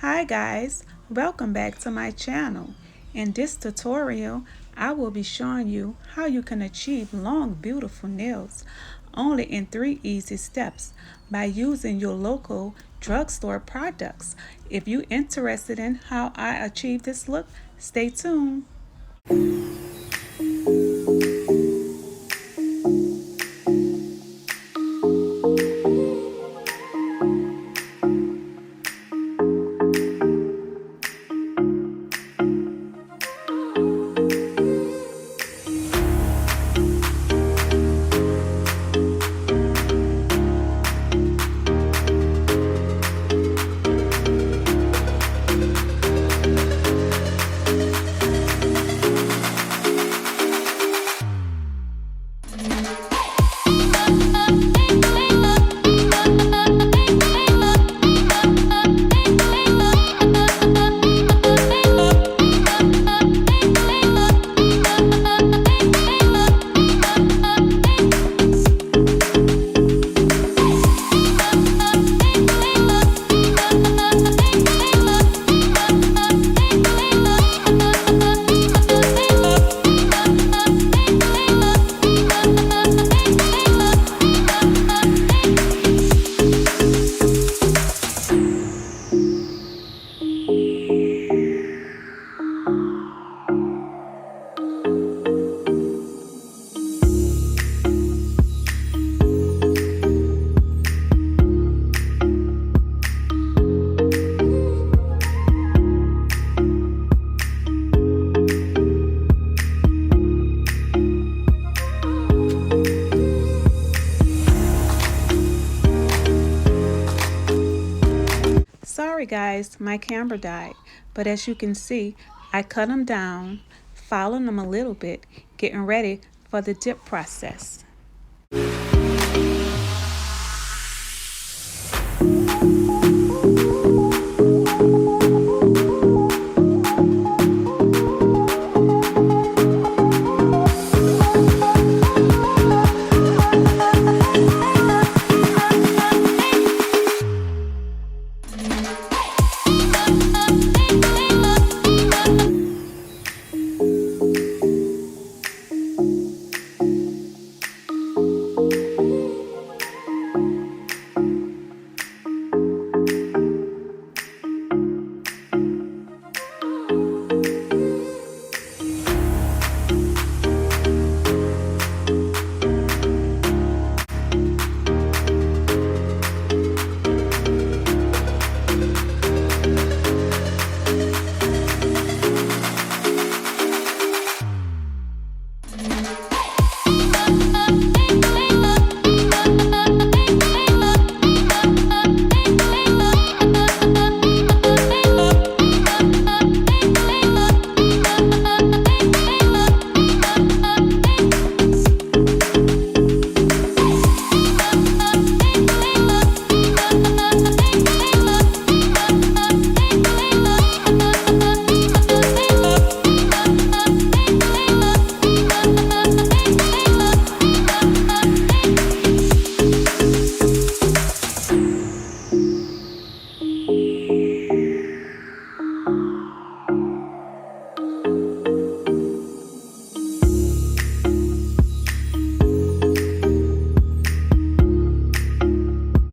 Hi guys, welcome back to my channel. In this tutorial, I will be showing you how you can achieve long beautiful nails only in 3 easy steps by using your local drugstore products. If you're interested in how I achieve this look, stay tuned. Sorry guys, my camera died, but as you can see, I cut them down, filing them a little bit, getting ready for the dip process.